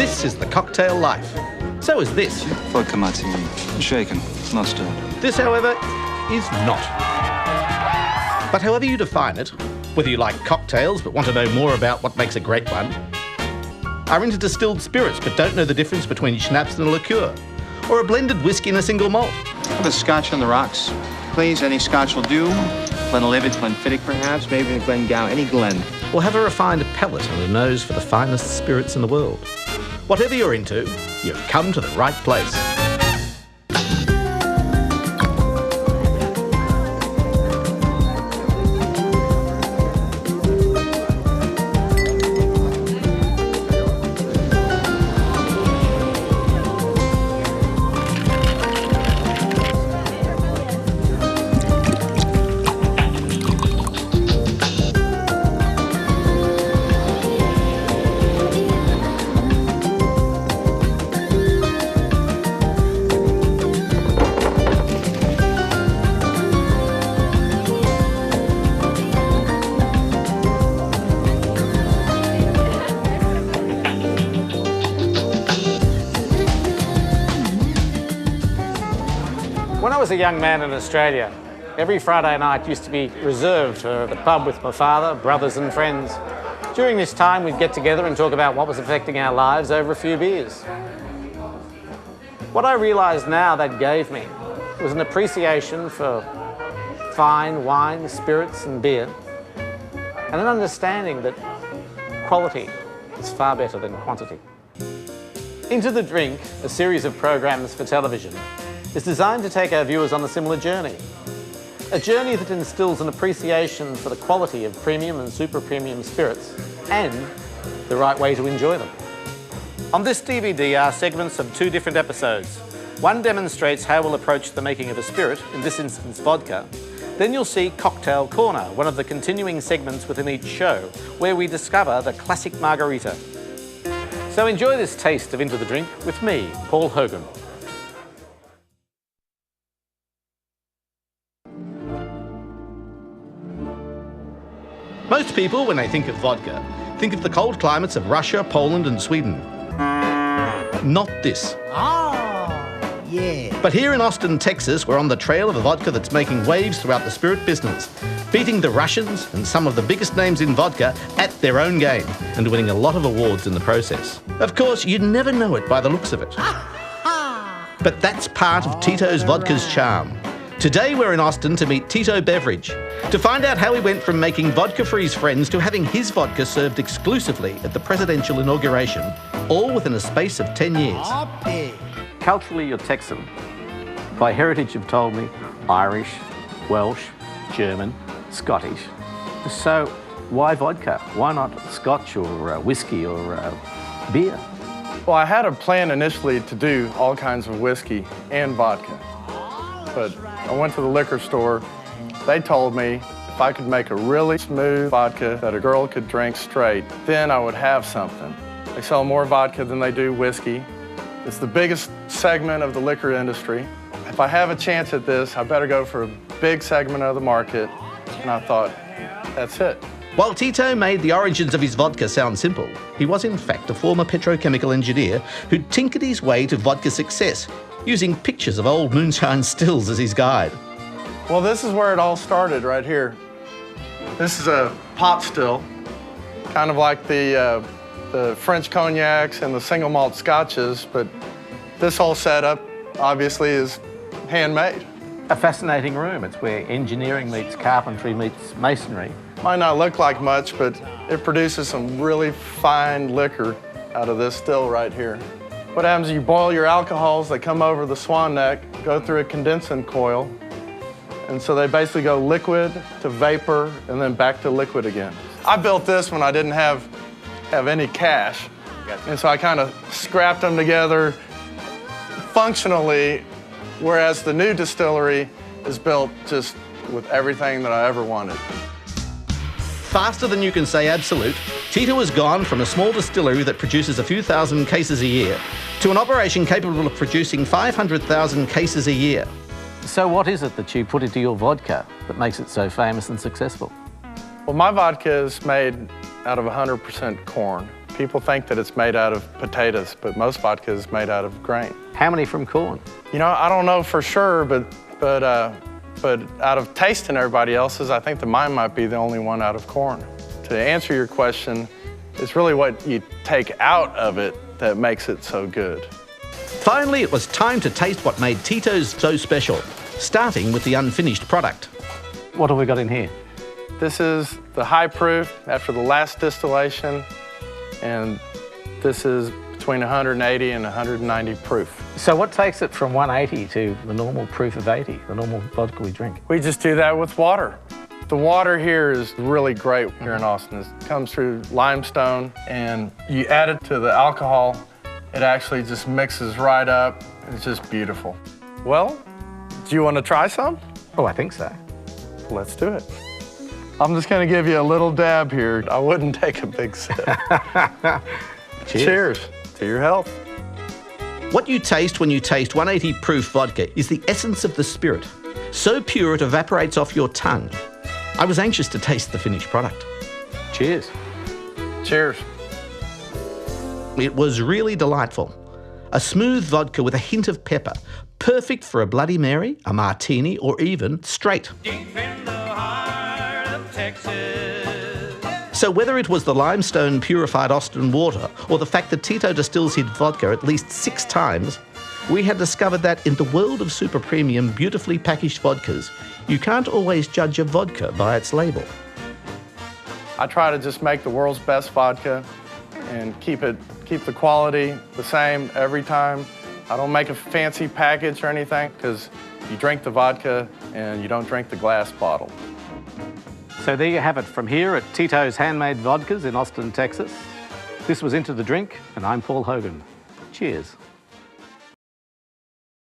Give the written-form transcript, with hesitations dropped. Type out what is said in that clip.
This is the cocktail life. So is this. Vodka martini, shaken, not stirred. This, however, is not. But however you define it, whether you like cocktails but want to know more about what makes a great one, are into distilled spirits but don't know the difference between schnapps and a liqueur, or a blended whiskey in a single malt. The scotch on the rocks, please. Any scotch will do. Glenlivet, Glenfiddich perhaps, maybe a Glengow, any Glen. Or have a refined palate and a nose for the finest spirits in the world. Whatever you're into, you've come to the right place. When I was a young man in Australia, every Friday night used to be reserved for the pub with my father, brothers and friends. During this time, we'd get together and talk about what was affecting our lives over a few beers. What I realise now that gave me was an appreciation for fine wine, spirits and beer, and an understanding that quality is far better than quantity. Into the Drink, a series of programs for television, is designed to take our viewers on a similar journey. A journey that instills an appreciation for the quality of premium and super premium spirits and the right way to enjoy them. On this DVD are segments of 2 different episodes. One demonstrates how we'll approach the making of a spirit, in this instance vodka. Then you'll see Cocktail Corner, one of the continuing segments within each show, where we discover the classic margarita. So enjoy this taste of Into the Drink with me, Paul Hogan. Most people, when they think of vodka, think of the cold climates of Russia, Poland and Sweden. Not this. Yeah. But here in Austin, Texas, we're on the trail of a vodka that's making waves throughout the spirit business, beating the Russians and some of the biggest names in vodka at their own game and winning a lot of awards in the process. Of course, you'd never know it by the looks of it. But that's part of Tito's Vodka's charm. Today we're in Austin to meet Tito Beverage, to find out how he went from making vodka for his friends to having his vodka served exclusively at the presidential inauguration, all within a space of 10 years. Culturally, you're Texan. By heritage, you've told me Irish, Welsh, German, Scottish. So why vodka? Why not scotch or whiskey or beer? Well, I had a plan initially to do all kinds of whiskey and vodka. But I went to the liquor store. They told me if I could make a really smooth vodka that a girl could drink straight, then I would have something. They sell more vodka than they do whiskey. It's the biggest segment of the liquor industry. If I have a chance at this, I better go for a big segment of the market. And I thought, that's it. While Tito made the origins of his vodka sound simple, he was in fact a former petrochemical engineer who tinkered his way to vodka success, using pictures of old moonshine stills as his guide. Well, this is where it all started, right here. This is a pot still, kind of like the French cognacs and the single malt scotches, but this whole setup, obviously, is handmade. A fascinating room. It's where engineering meets carpentry meets masonry. Might not look like much, but it produces some really fine liquor out of this still right here. What happens is you boil your alcohols, they come over the swan neck, go through a condensing coil, and so they basically go liquid to vapor and then back to liquid again. I built this when I didn't have any cash, and so I kind of scrapped them together functionally, whereas the new distillery is built just with everything that I ever wanted. Faster than you can say absolute, Tito has gone from a small distillery that produces a few thousand cases a year to an operation capable of producing 500,000 cases a year. So what is it that you put into your vodka that makes it so famous and successful? Well, my vodka is made out of 100% corn. People think that it's made out of potatoes, but most vodka is made out of grain. How many from corn? You know, I don't know for sure, but out of tasting everybody else's, I think that mine might be the only one out of corn. To answer your question, it's really what you take out of it that makes it so good. Finally, it was time to taste what made Tito's so special, starting with the unfinished product. What have we got in here? This is the high proof after the last distillation, and this is between 180 and 190 proof. So what takes it from 180 to the normal proof of 80, the normal vodka we drink? We just do that with water. The water here is really great here in Austin. It comes through limestone, and you add it to the alcohol, it actually just mixes right up. It's just beautiful. Well, do you want to try some? Oh, I think so. Let's do it. I'm just going to give you a little dab here. I wouldn't take a big sip. Cheers to your health. What you taste when you taste 180 proof vodka is the essence of the spirit, so pure it evaporates off your tongue. I was anxious to taste the finished product. Cheers. Cheers. It was really delightful. A smooth vodka with a hint of pepper, perfect for a Bloody Mary, a martini, or even straight. So whether it was the limestone purified Austin water or the fact that Tito distills his vodka at least 6 times, we had discovered that in the world of super premium, beautifully packaged vodkas, you can't always judge a vodka by its label. I try to just make the world's best vodka and keep the quality the same every time. I don't make a fancy package or anything because you drink the vodka and you don't drink the glass bottle. So there you have it from here at Tito's Handmade Vodkas in Austin, Texas. This was Into the Drink, and I'm Paul Hogan. Cheers.